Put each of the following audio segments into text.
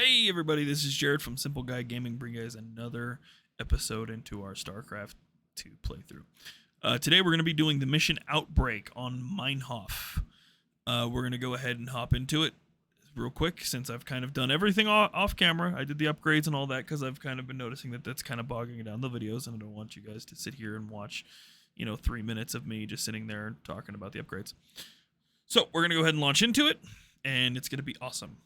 Hey everybody, this is Jared from Simple Guy Gaming, bring you guys another episode into our Starcraft 2 playthrough. Today we're going to be doing the mission Outbreak on Meinhof. We're going to go ahead and hop into it real quick since I've kind of done everything off camera. I did the upgrades and all that because I've kind of been noticing that that's kind of bogging down the videos, and I don't want you guys to sit here and watch, 3 minutes of me just sitting there talking about the upgrades. So we're going to go ahead and launch into it, and it's going to be awesome.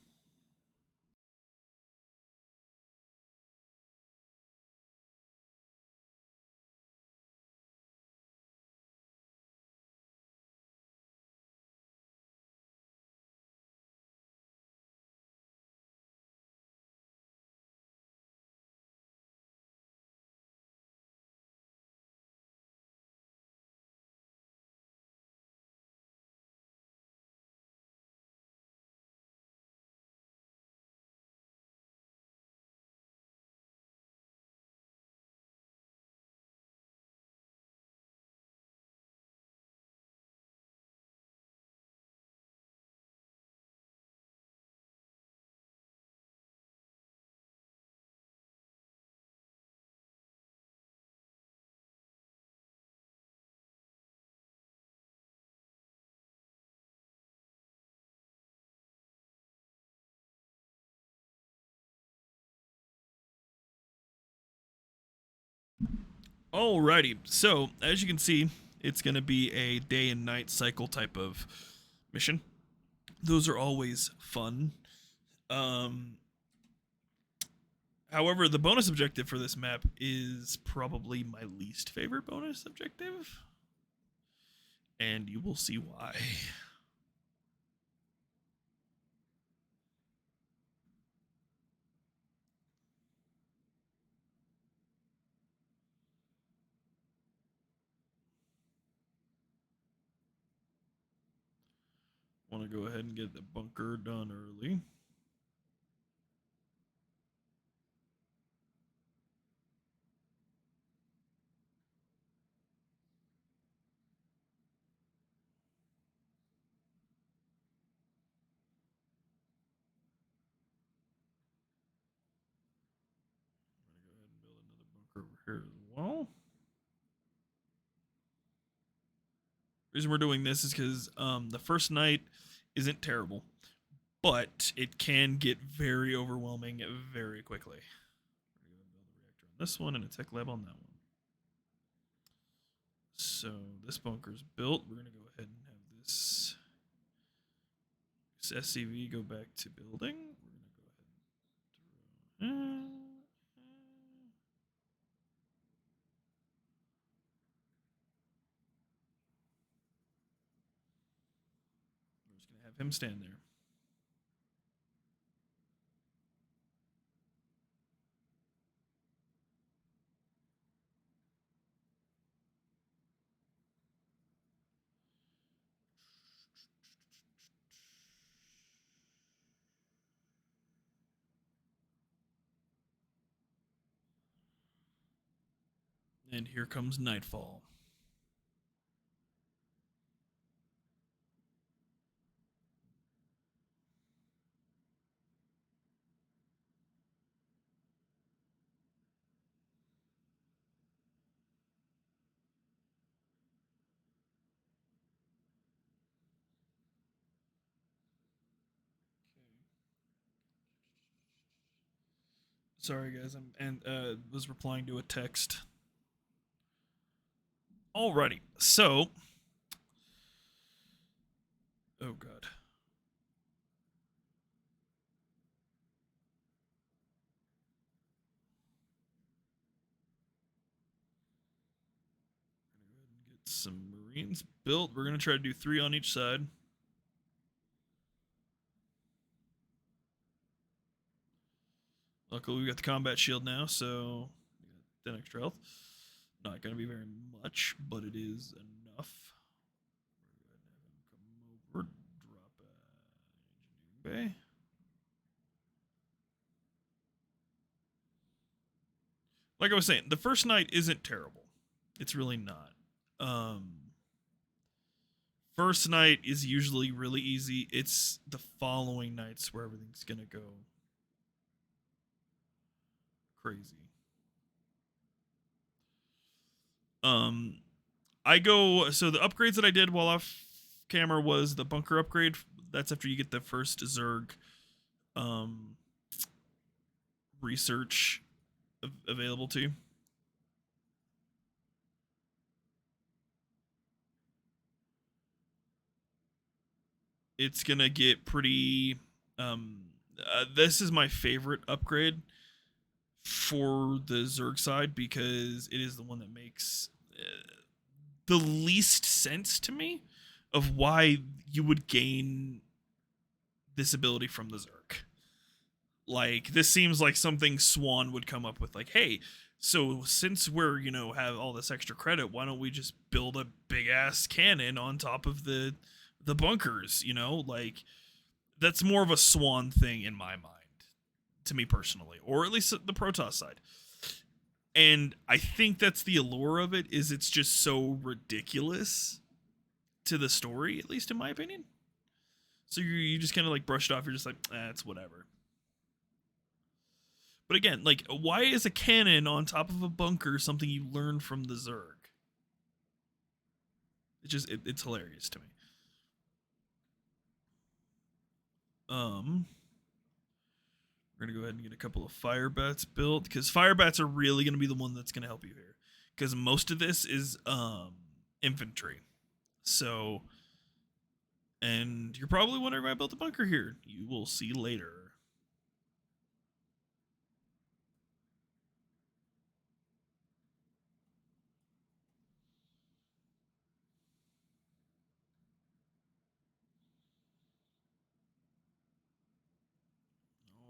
Alrighty, so as you can see, it's going to be a day and night cycle type of mission. Those are always fun. Um, However, the bonus objective for this map is probably my least favorite bonus objective, and you will see why. Want to go ahead and get the bunker done early. I'm going to go ahead and build another bunker over here as well. The reason we're doing this is because the first night isn't terrible, but it can get very overwhelming very quickly. We're going to build a reactor on this one and a tech lab on that one. So this bunker's built. We're going to go ahead and have this SCV go back to building. We're going to go ahead and we're just going to have him stand there. And here comes nightfall. Sorry guys, was replying to a text. Alrighty, so oh god. Get some Marines built. We're gonna try to do 3 on each side. Luckily, we got the combat shield now, so we got 10 extra health. Not going to be very much, but it is enough. We're going to have him come over, drop engineering bay. Like I was saying, the first night isn't terrible. It's really not. First night is usually really easy. It's the following nights where everything's going to go crazy. Um, I go so the upgrades that I did while off camera was the bunker upgrade. That's after you get the first Zerg um, research available to you. It's gonna get pretty. This is my favorite upgrade for the Zerg side because it is the one that makes the least sense to me of why you would gain this ability from the Zerg. Like, this seems like something Swan would come up with. Like, hey, so since we're, have all this extra credit, why don't we just build a big ass cannon on top of the bunkers, Like, that's more of a Swan thing in my mind, to me personally, or at least the Protoss side. And I think that's the allure of it, is it's just so ridiculous to the story, at least in my opinion. So you just kind of like brush it off. You're just like, it's whatever. But again, like, why is a cannon on top of a bunker something you learn from the Zerg? It's hilarious to me. We're gonna go ahead and get a couple of fire bats built because fire bats are really gonna be the one that's gonna help you here. Because most of this is infantry. So, and you're probably wondering why I built a bunker here. You will see later.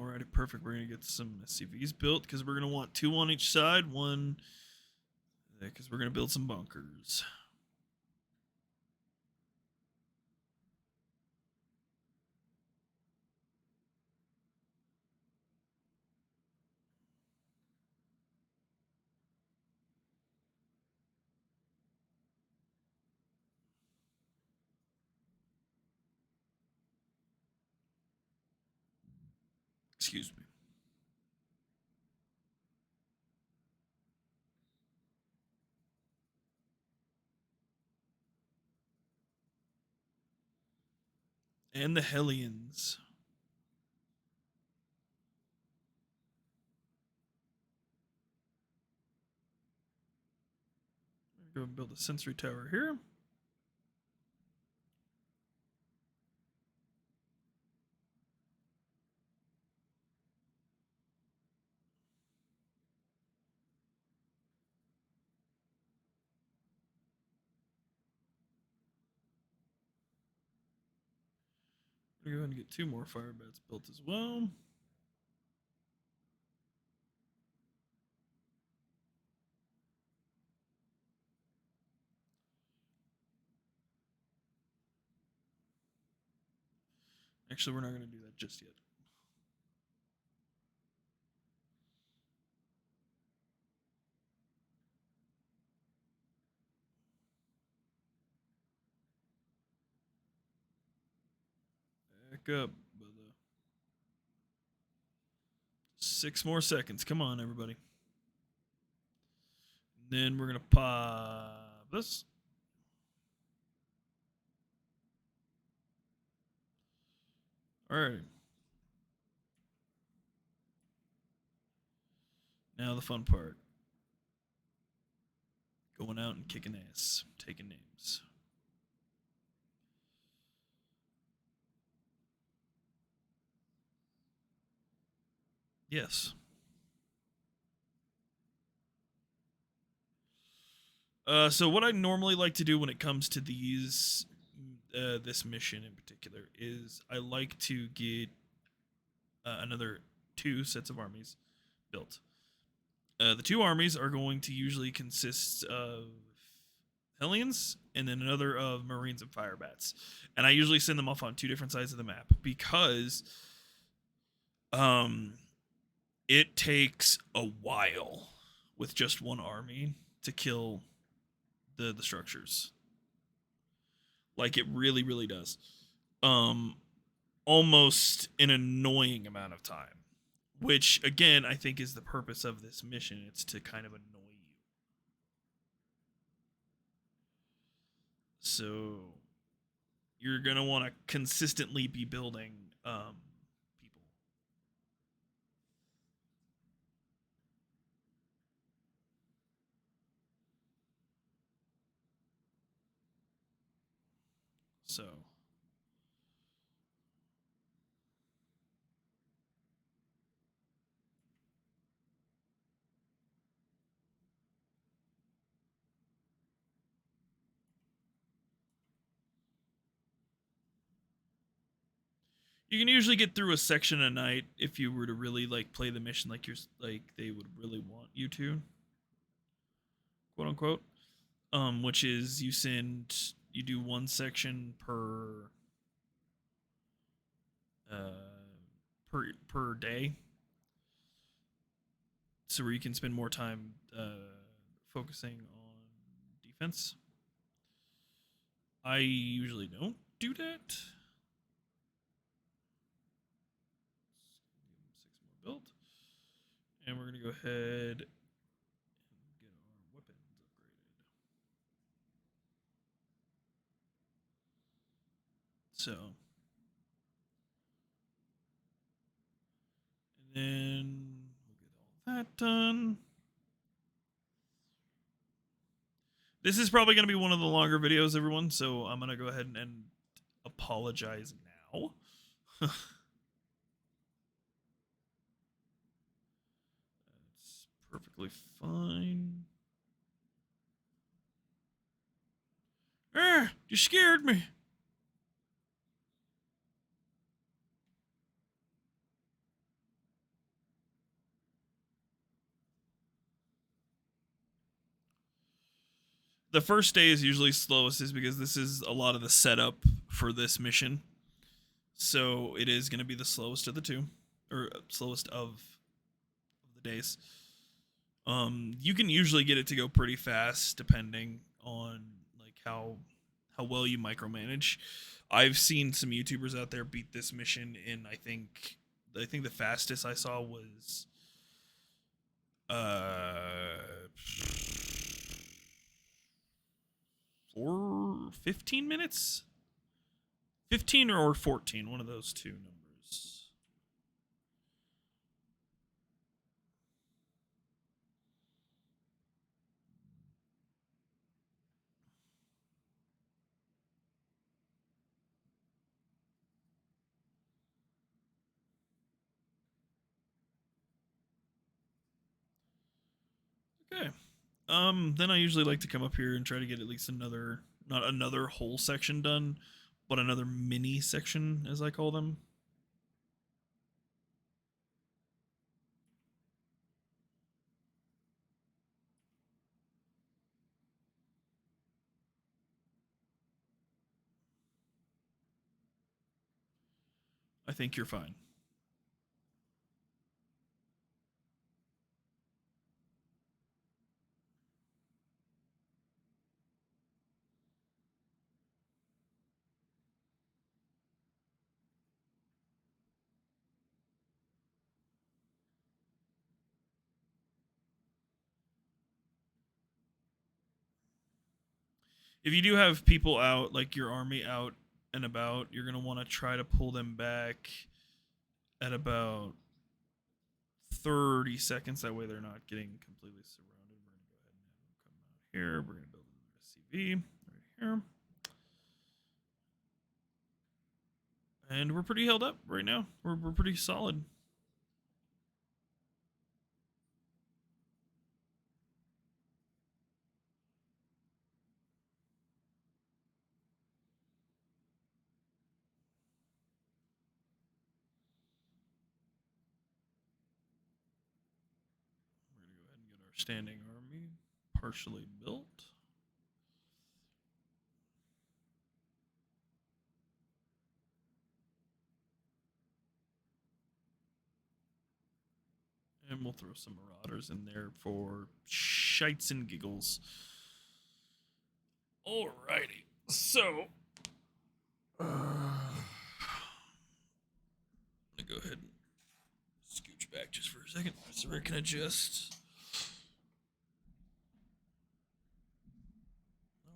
Alrighty, perfect. We're gonna get some SCVs built because we're gonna want 2 on each side. One, because we're gonna build some bunkers. Excuse me. And the Hellions. Go and build a sensory tower here. We're going to get 2 more fire bats built as well. Actually, we're not going to do that just yet. Back up, brother. 6 more seconds. Come on, everybody. Then we're going to pop this. All right. Now the fun part. Going out and kicking ass. Taking names. Yes. So what I normally like to do when it comes to this mission in particular is I like to get another 2 sets of armies built. The 2 armies are going to usually consist of Hellions and then another of Marines and Fire Bats, and I usually send them off on 2 different sides of the map because it takes a while with just 1 army to kill the structures. Like, it really, really does. Almost an annoying amount of time. which again I think is the purpose of this mission. It's to kind of annoy you. So you're gonna want to consistently be building people. So you can usually get through a section a night if you were to really like play the mission like you're like they would really want you to, quote unquote. Which is you do one section uh per day, so where you can spend more time focusing on defense. I usually don't do that. 6 more built, and we're gonna go ahead and get our weapons upgraded. So, and then we'll get all that done. This is probably going to be one of the longer videos, everyone, so I'm going to go ahead and apologize now. That's perfectly fine. You scared me. The first day is usually slowest, is because this is a lot of the setup for this mission. So it is going to be the slowest of the two, or slowest of the days. You can usually get it to go pretty fast depending on like how well you micromanage. I've seen some YouTubers out there beat this mission in I think the fastest I saw was uh 15 minutes, 15 or 14, one of those two numbers. Okay. Then I usually like to come up here and try to get at least another, not another whole section done, but another mini section, as I call them. I think you're fine. If you do have people out, like your army out and about, you're going to want to try to pull them back at about 30 seconds. That way they're not getting completely surrounded. We're going to go ahead and have them come out here. We're going to build another SCV right here. And we're pretty held up right now. We're pretty solid. We're going to go ahead and get our standing army partially built. And we'll throw some marauders in there for shites and giggles. Alrighty. So, I'm going to go ahead and Scooch back just for a second so I can adjust.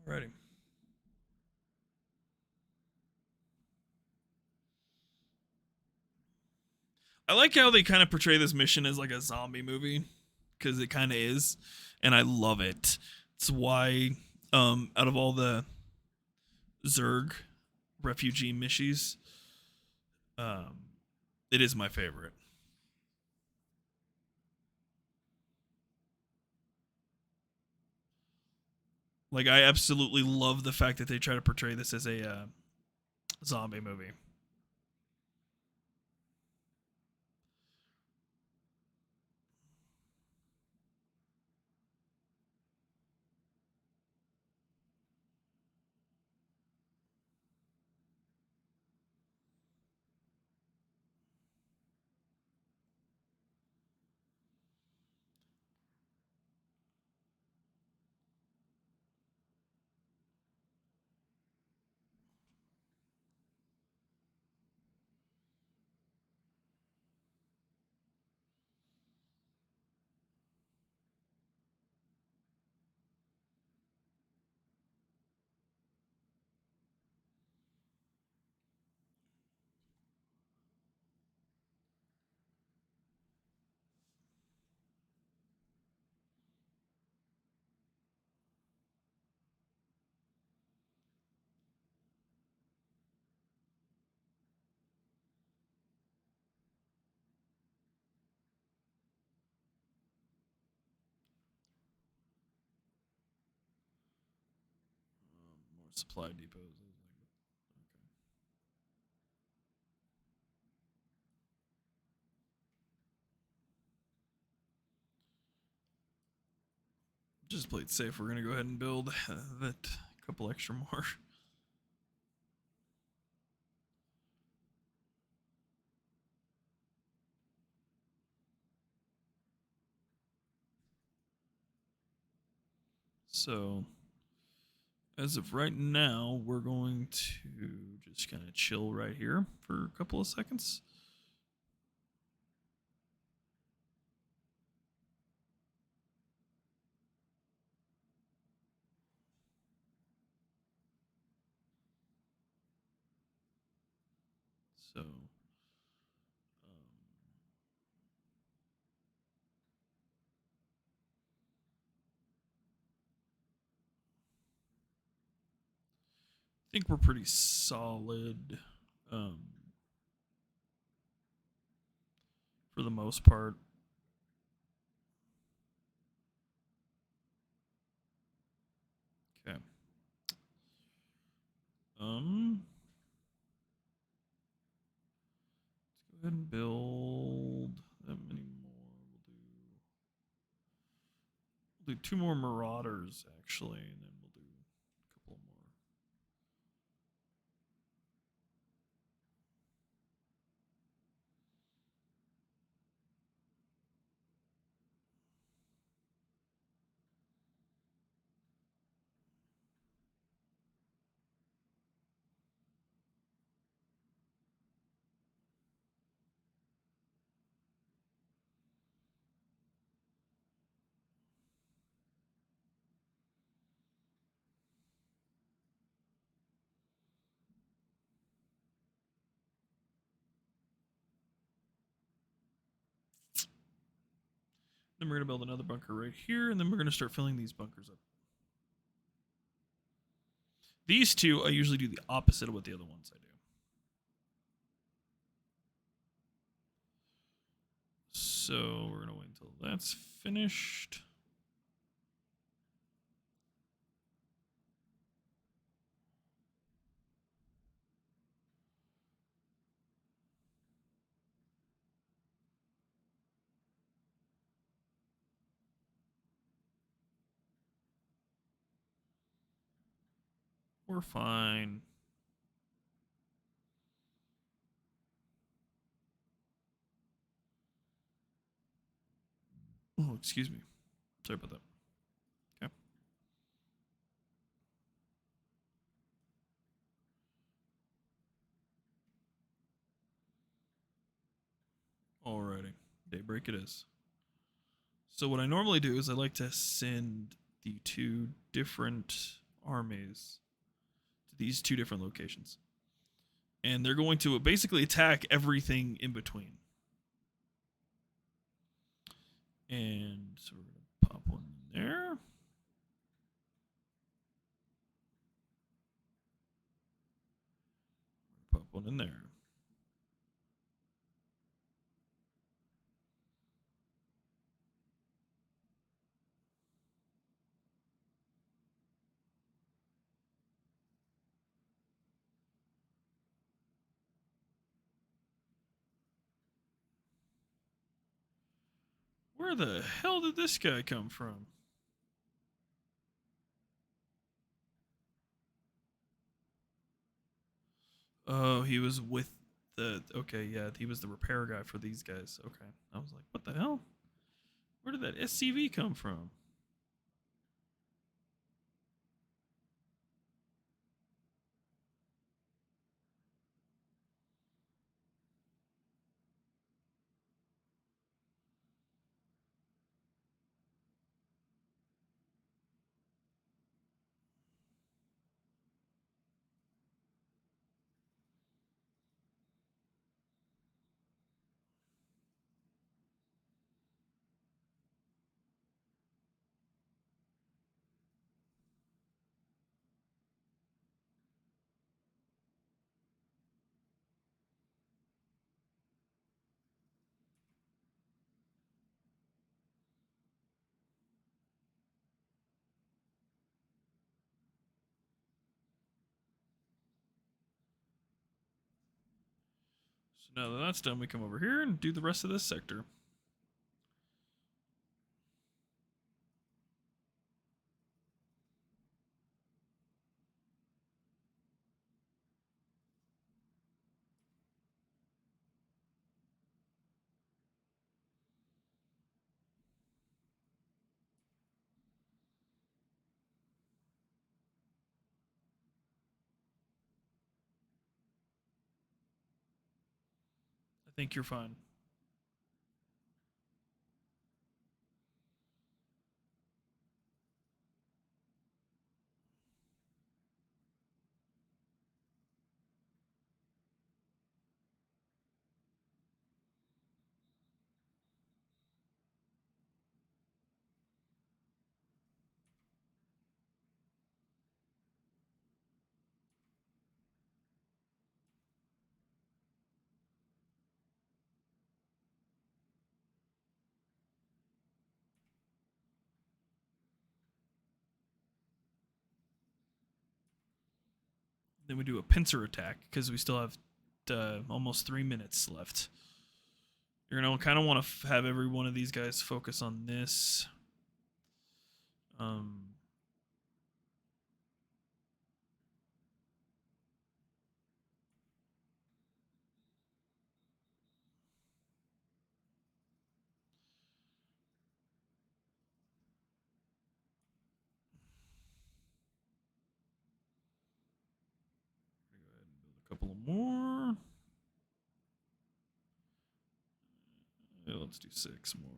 Alrighty. I like how they kind of portray this mission as like a zombie movie, because it kind of is, and I love it. It's why, out of all the Zerg refugee missions, um, it is my favorite. Like, I absolutely love the fact that they try to portray this as a zombie movie. More supply depots. Just play it safe. We're gonna go ahead and build that couple extra more. So, as of right now, we're going to just kind of chill right here for a couple of seconds. So, I think we're pretty solid for the most part. Okay. Let's go ahead and build that many more. We'll do two more Marauders actually, and then we'll do a couple more. Then we're gonna build another bunker right here, and then we're gonna start filling these bunkers up. These two, I usually do the opposite of what the other ones I do. So we're gonna wait until that's finished. We're fine. Oh, excuse me. Sorry about that. Okay. Alrighty. Daybreak it is. So what I normally do is I like to send the two different armies to these two different locations. And they're going to basically attack everything in between. And so we're going to pop one in there. Pop one in there. Where the hell did this guy come from? Oh, he was with the. Okay, yeah, he was the repair guy for these guys. Okay. I was like, what the hell? Where did that SCV come from? So now that that's done, we come over here and do the rest of this sector. I think you're fine. Then we do a pincer attack because we still have almost 3 minutes left. You're gonna kind of want to have every one of these guys focus on this. Um, a couple of more. Yeah, let's do 6 more.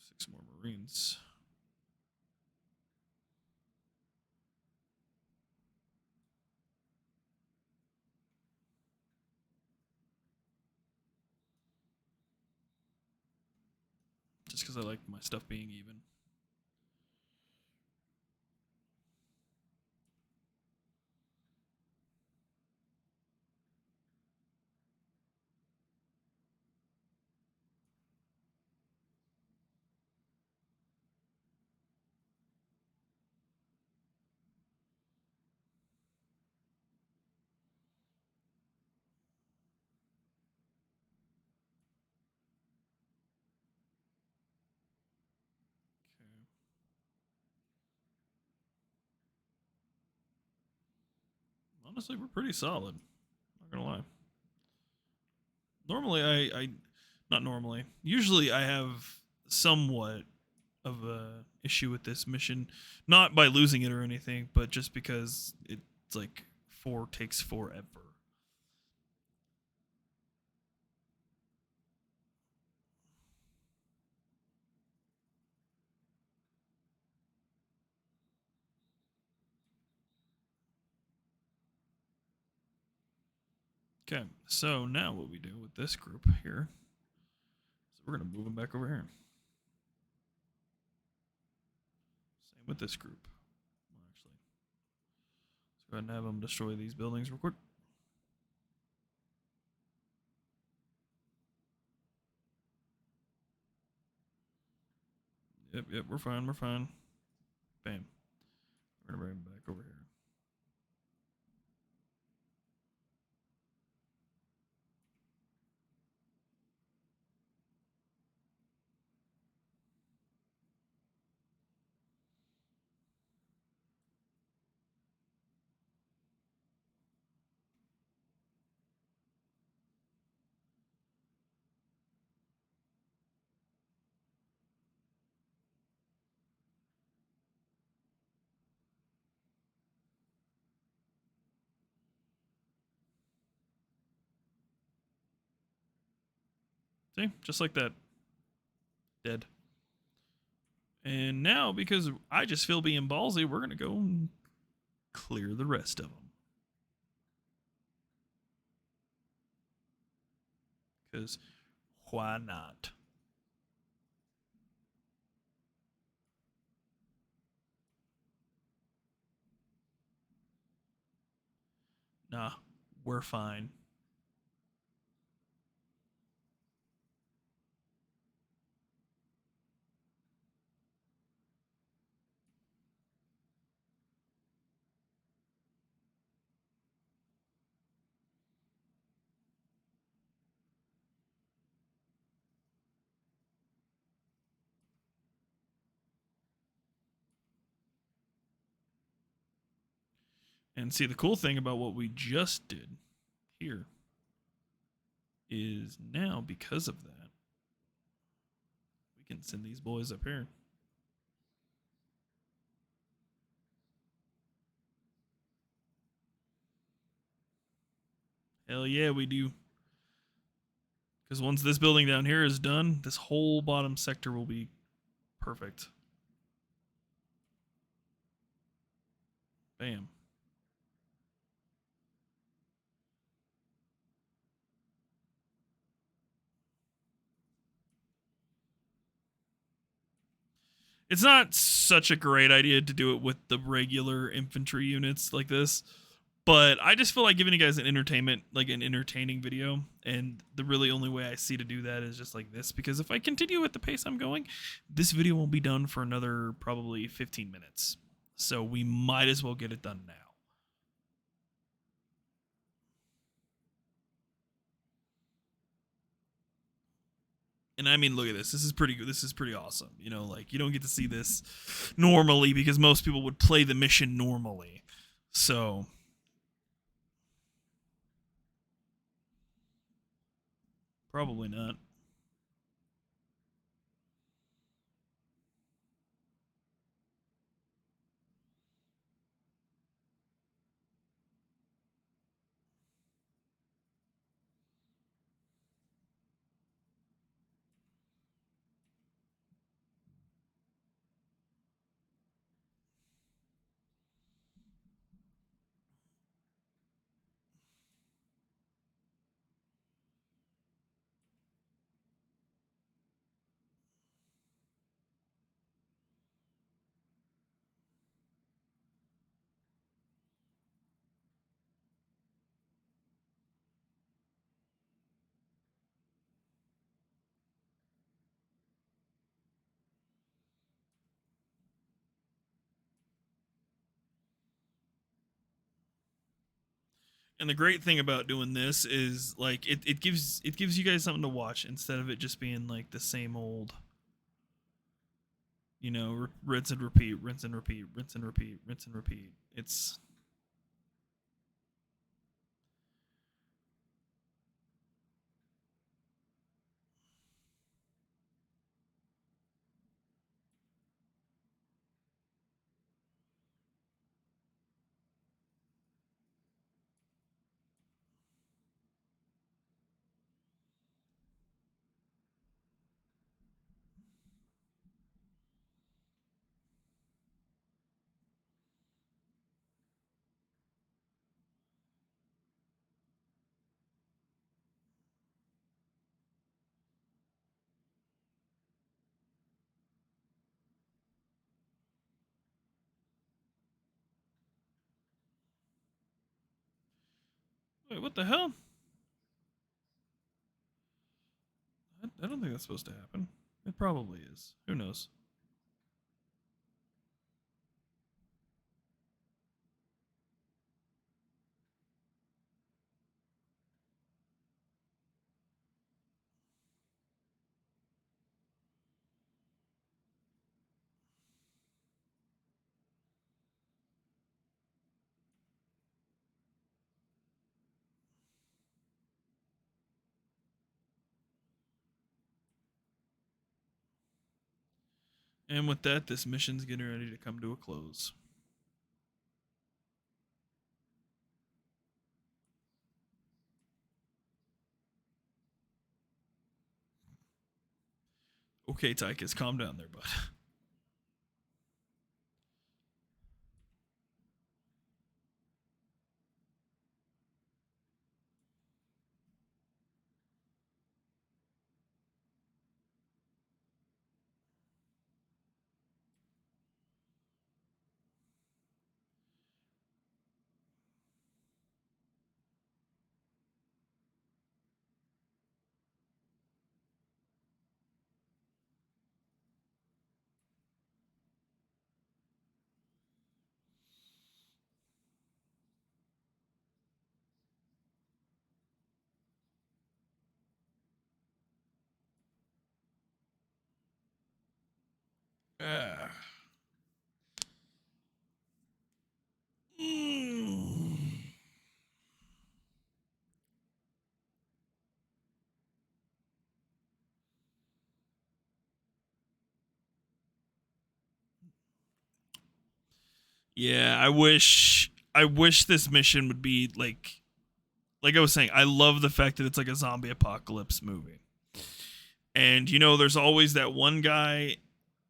6 more Marines. Just because I like my stuff being even. Okay. Honestly, we're pretty solid. Not gonna lie. Normally, not normally. Usually, I have somewhat of a issue with this mission, not by losing it or anything, but just because it's like 4 takes forever. Okay, so now what we do with this group here is we're going to move them back over here. Same with this group. Well, actually, let's go ahead and have them destroy these buildings real quick. Yep, we're fine, we're fine. Bam. We're going to bring them back over here. See? Just like that. Dead. And now, because I just feel being ballsy, we're going to go and clear the rest of them. Because why not? Nah, we're fine. And see, the cool thing about what we just did here is now, because of that, we can send these boys up here. Hell yeah, we do. Because once this building down here is done, this whole bottom sector will be perfect. Bam. It's not such a great idea to do it with the regular infantry units like this, but I just feel like giving you guys an entertaining video, and the really only way I see to do that is just like this, because if I continue at the pace I'm going, this video won't be done for another probably 15 minutes. So we might as well get it done now. And I mean, look at this. This is pretty good. This is pretty awesome. You know, like, you don't get to see this normally because most people would play the mission normally. So probably not. And the great thing about doing this is like it gives you guys something to watch instead of it just being like the same old, you know, rinse and repeat, rinse and repeat, rinse and repeat, rinse and repeat. It's Wait, what the hell? I don't think that's supposed to happen. It probably is. Who knows? And with that, this mission's getting ready to come to a close. Okay, Tychus, calm down there, bud. Ah. Mm. Yeah, I wish this mission would be like I was saying, I love the fact that it's like a zombie apocalypse movie. And there's always that one guy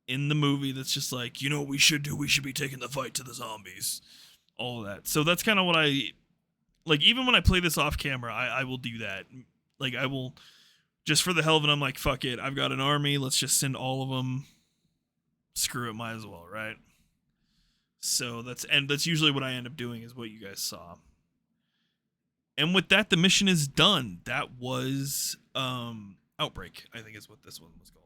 in the movie that's just like, what we should do? We should be taking the fight to the zombies. All of that. So that's kind of what I like. Even when I play this off camera, I will do that. Like, I will just for the hell of it, I'm like, fuck it. I've got an army. Let's just send all of them. Screw it, might as well, right? So that's usually what I end up doing, is what you guys saw. And with that, the mission is done. That was Outbreak, I think is what this one was called.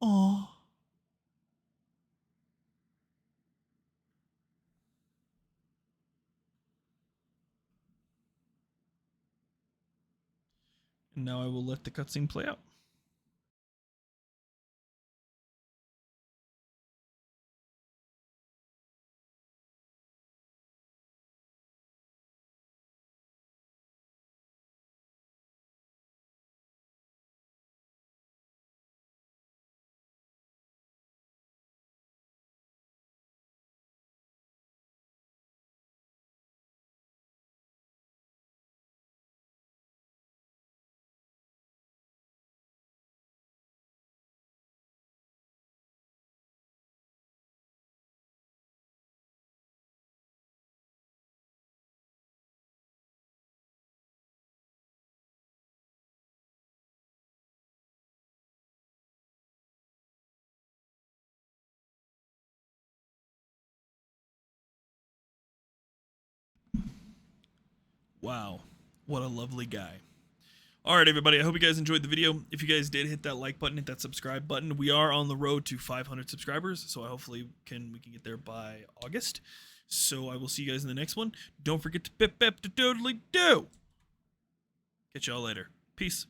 Oh. And now I will let the cutscene play out. Wow. What a lovely guy. All right, everybody. I hope you guys enjoyed the video. If you guys did, hit that like button, hit that subscribe button. We are on the road to 500 subscribers, so hopefully we can get there by August. So I will see you guys in the next one. Don't forget to pip to totally do. Catch y'all later. Peace.